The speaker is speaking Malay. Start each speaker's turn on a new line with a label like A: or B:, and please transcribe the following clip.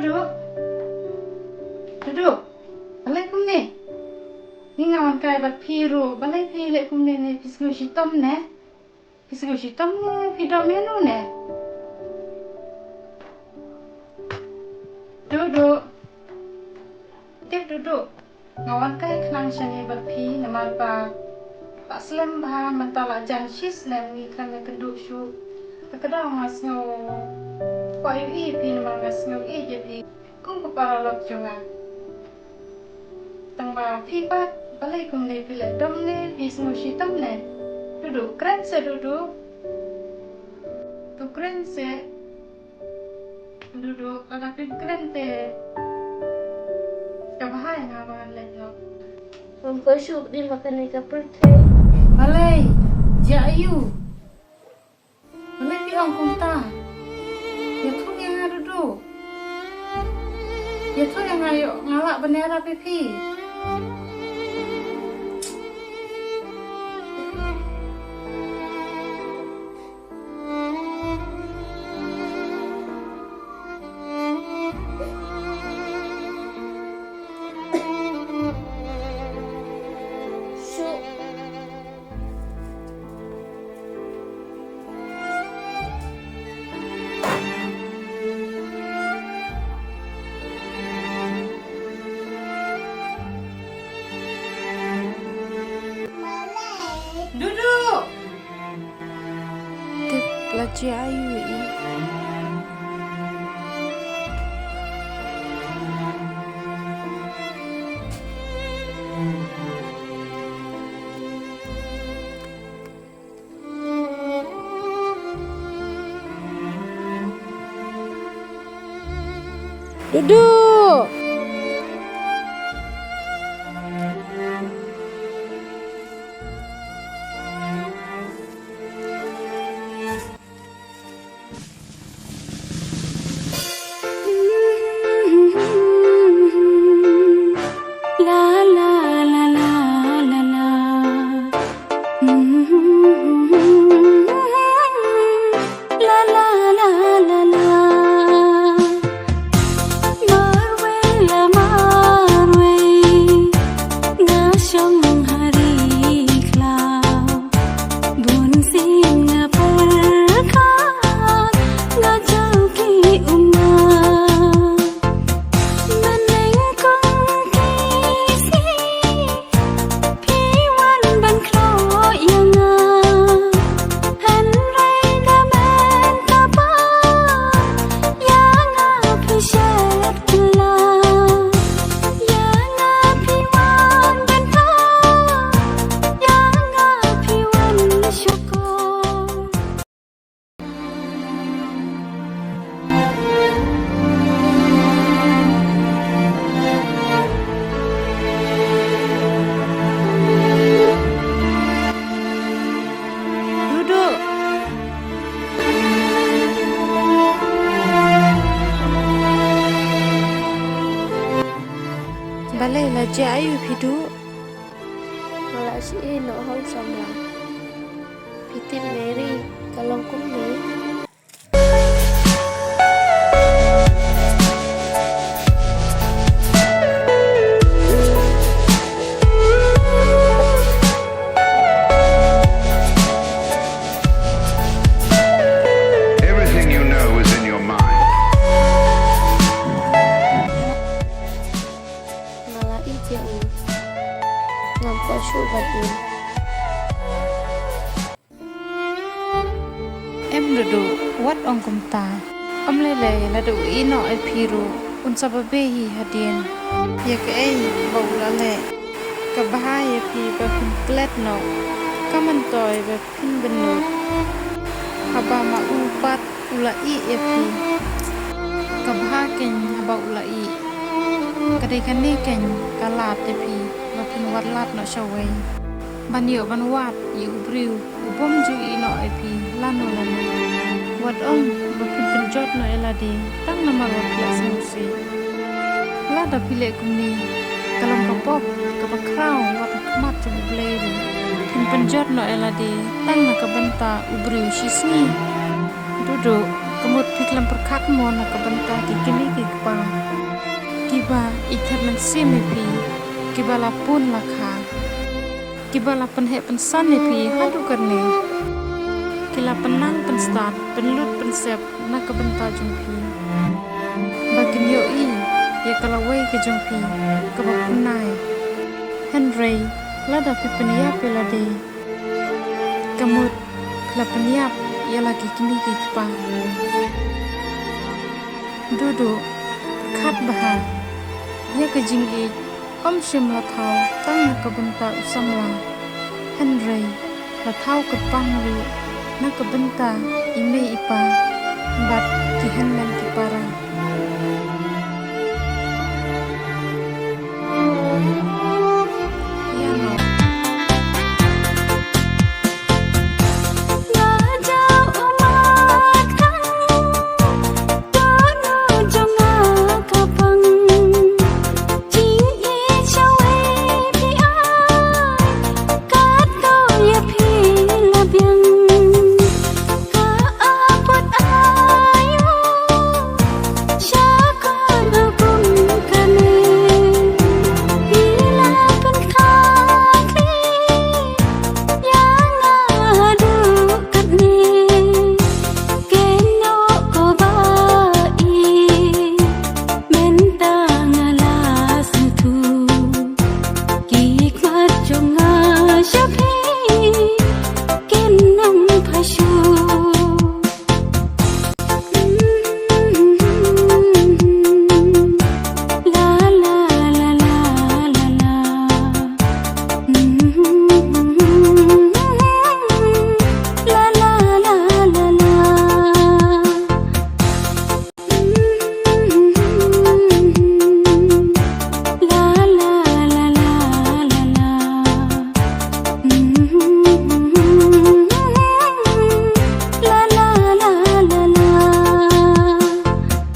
A: duduk. Duduk. Balai kum ni. Ni ngawan kai bat piru. Balai pi lek kum ni pisgu shitom ne. Pisgu shitom ne pidok menu ne. Duduk. Tip duduk. Ngawan kai kenang shani bat pi namal pa. Pak Slem bah mentala jan shis lem ni kan keduk shu. Kadang ngas ngau. Kau pi namal ngas ngau je pi. Kung kepala lok junga. Tang ba pi pat balai kum ni pi lek dom ni pisgu shitom ne. Duduk keren se duduk. Tu keren se. Duduk ada keren te. Kabahai ngawan lek no.
B: Mampasok din makan ikan pertai.
A: Balai, Jayu. Balai piang kumta. Ya tu yang ada duduk. Ya tu yang ayo ngalak bendera pipi. Duduk.
B: Tip laci ayu ini. Duduk. Balai là Jayu hidup.
C: Malah si Eno hol sama. Pitin Mary kalau kumni.
D: Everything you know is in your mind.
C: Malah ije ngampasok batin.
A: Em duduk, wat ong kumta. Om lele ladu ino ai piru. Un sababehi hadien. Ya ke ai bau lale. Kabahaya pi bapin klet no. Kamantoy bapin benut. Haba ma upat ulai ya pi. Kabahaken haba ulai. Kadai kani ken kalat ya pi. Bapin wat lat no shawai. Ban yo ban wat yu briu. Ubom ju ino ai pi lano lano. Wat ong bapin penjot no elade. Tang nama wat kelas musi. Lada pilek kumni. Kalam kapop kapakraw wat kemat coba bleri. Pin penjot no elade. Tang na kabenta ubriu shisni. Duduk kemut piklam perkat mo na kabenta kikini kikpang. kiba ikhat man sim pi kiba la pun la kha kiba la pen he pen san pi hadu karne kila penang pen start pen lut pen sep na ka benta jong pi bakin yo i ya kala wei ke jong pi ka ba punai Henry lada pi penia pela de kamut kala peniap ya lagi kini ki pa dudu khat baha ya ke jing i kom shim la thau tang na ka benta samla Henry la thau ka pang ru na ka benta ime ipa bat ki henmen ki para